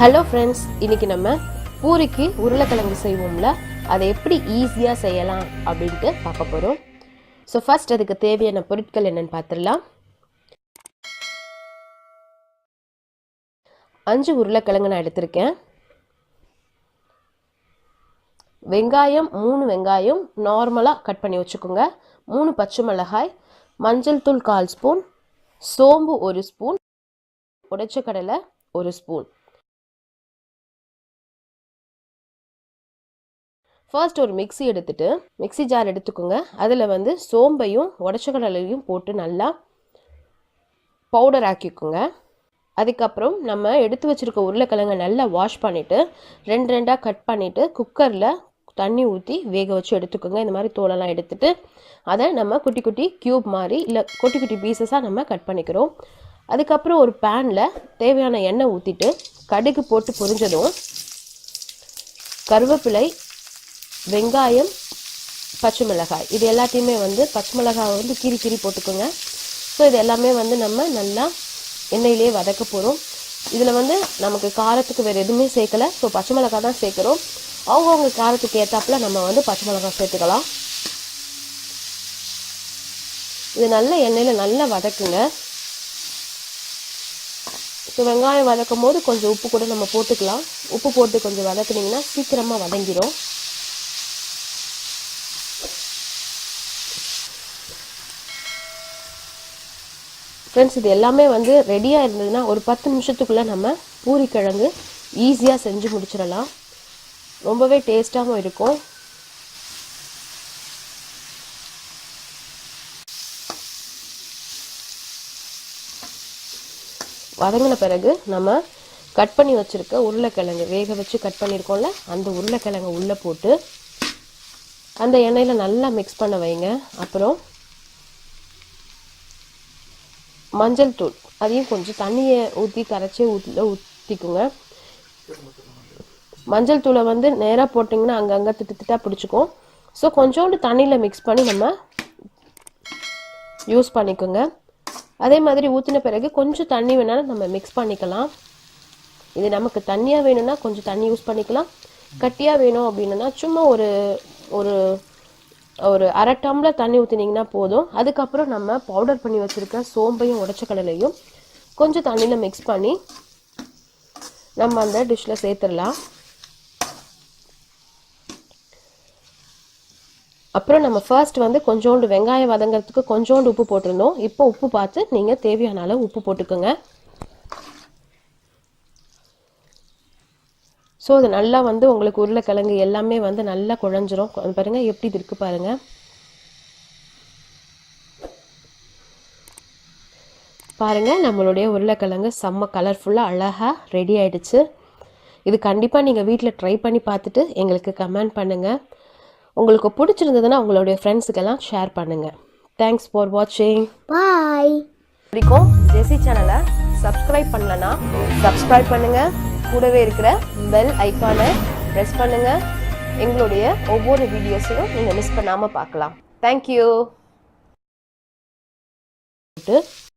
Hello friends, இன்னைக்கு நம்ம பூரிக்கு உருளைக்கிழங்கு செய்வோம்ல, அதை எப்படி ஈஸியாக செய்யலாம் அப்படின்ட்டு பார்க்க போகிறோம். ஸோ ஃபர்ஸ்ட் அதுக்கு தேவையான பொருட்கள் என்னென்னு பார்த்துடலாம். 5 உருளைக்கிழங்கு நான் எடுத்திருக்கேன். வெங்காயம் 3 வெங்காயம் நார்மலாக கட் பண்ணி வச்சுக்கோங்க. 3 பச்சை மிளகாய், மஞ்சள் தூள் 1/4 ஸ்பூன், சோம்பு 1 ஸ்பூன், உடைச்ச கடலை 1 ஸ்பூன். ஃபர்ஸ்ட் ஒரு மிக்ஸி எடுத்துட்டு மிக்ஸி ஜார் எடுத்துக்கோங்க. அதில் சோம்பையும் உடைச்ச கடலையும் போட்டு நல்லா பவுடர் ஆக்கிக்கோங்க. அதுக்கப்புறம் நம்ம எடுத்து வச்சுருக்க உருளைக்கிழங்கை நல்லா வாஷ் பண்ணிவிட்டு 2 கட் பண்ணிவிட்டு குக்கரில் தண்ணி ஊற்றி வேக வச்சு எடுத்துக்கோங்க. இந்த மாதிரி தோலெல்லாம் எடுத்துட்டு அதை நம்ம குட்டி குட்டி க்யூப் மாதிரி இல்லை குட்டி குட்டி பீசஸாக நம்ம கட் பண்ணிக்கிறோம். அதுக்கப்புறம் ஒரு பேனில் தேவையான எண்ணெய் ஊற்றிட்டு கடுகு போட்டு பொரிஞ்சதும் கருவேப்பிலை, வெங்காயம், பச்சை மிளகாய் இது எல்லாத்தையுமே பச்சை மிளகாய் கீரி போட்டுக்கோங்க. ஸோ இது எல்லாமே நம்ம நல்லா எண்ணெயிலே வதக்க போகிறோம். இதில் நமக்கு காரத்துக்கு வேறு எதுவுமே சேர்க்கலை. ஸோ பச்சை மிளகாய் தான் சேர்க்குறோம். அவங்கவுங்க காரத்துக்கு ஏற்றாப்புல நம்ம பச்சை மிளகாய் சேர்த்துக்கலாம். இது நல்ல எண்ணெயில் நல்லா வதக்குங்க. ஸோ வெங்காயம் வதக்கும் போது கொஞ்சம் உப்பு கூட நம்ம போட்டுக்கலாம். உப்பு போட்டு கொஞ்சம் வதக்குனிங்கன்னா சீக்கிரமாக வதங்கிடும். ஃப்ரெண்ட்ஸ், இது எல்லாமே ரெடியாக இருந்ததுன்னா ஒரு 10 நிமிஷத்துக்குள்ளே நம்ம பூரிக்கிழங்கு ஈஸியாக செஞ்சு முடிச்சிடலாம். ரொம்பவே டேஸ்ட்டாகவும் இருக்கும். வதங்கின பிறகு நம்ம கட் பண்ணி வச்சுருக்க உருளைக்கிழங்கு வேக வச்சு கட் பண்ணியிருக்கோம்ல, அந்த உருளைக்கிழங்கு உள்ளே போட்டு அந்த எண்ணெயில் நல்லா மிக்ஸ் பண்ண வைங்க. அப்புறம் மஞ்சள் தூள் அதையும் கொஞ்சம் தண்ணியை ஊற்றி கரைச்சி ஊற்றிக்குங்க. மஞ்சள் தூளை நேராக போட்டிங்கன்னா அங்கங்கே திட்டாக பிடிச்சிக்கும். ஸோ கொஞ்சோண்டு தண்ணியில் மிக்ஸ் பண்ணி நம்ம யூஸ் பண்ணிக்கோங்க. அதே மாதிரி ஊற்றின பிறகு கொஞ்சம் தண்ணி வேணாலும் நம்ம மிக்ஸ் பண்ணிக்கலாம். இது நமக்கு தண்ணியாக வேணும்னா கொஞ்சம் தண்ணி யூஸ் பண்ணிக்கலாம். கட்டியாக வேணும் அப்படின்னா சும்மா ஒரு ஒரு ஒரு 1/2 டம்ளர் தண்ணி ஊற்றினீங்கன்னா போதும். அதுக்கப்புறம் நம்ம பவுடர் பண்ணி வச்சுருக்க சோம்பையும் உடைச்ச கடலையும் கொஞ்சம் தண்ணியில் மிக்ஸ் பண்ணி நம்ம அந்த டிஷ்ஷில் சேர்த்துடலாம். அப்புறம் நம்ம ஃபர்ஸ்ட் கொஞ்சோண்டு வெங்காயம் வதங்கிறதுக்கு கொஞ்சோண்டு உப்பு போட்டிருந்தோம். இப்போ உப்பு பார்த்து நீங்கள் தேவையான அளவு உப்பு போட்டுக்கோங்க. ஸோ அது நல்லா உங்களுக்கு உருளைக்கிழங்கு எல்லாமே நல்லா குழஞ்சிரும். பாருங்கள் எப்படி இது இருக்குது பாருங்கள். பாருங்கள், நம்மளுடைய உருளைக்கிழங்கு செம்ம கலர்ஃபுல்லாக அழகாக ரெடி ஆகிடுச்சு. இது கண்டிப்பாக நீங்கள் வீட்டில் ட்ரை பண்ணி பார்த்துட்டு எங்களுக்கு கமெண்ட் பண்ணுங்கள். உங்களுக்கு பிடிச்சிருந்ததுன்னா உங்களுடைய ஃப்ரெண்ட்ஸுக்கெல்லாம் ஷேர் பண்ணுங்கள். தேங்க்ஸ் ஃபார் வாட்சிங். பாய். பிடிக்கும் ஜெசி சேனலை சப்ஸ்கிரைப் பண்ணலன்னா சப்ஸ்கிரைப் பண்ணுங்கள். கூடவே இருக்கிற பெல் ஐக்கானை ப்ரெஸ் பண்ணுங்கள். எங்களுடைய ஒவ்வொரு வீடியோஸையும் நீங்கள் மிஸ் பண்ணாமல் பார்க்கலாம். தேங்க்யூ.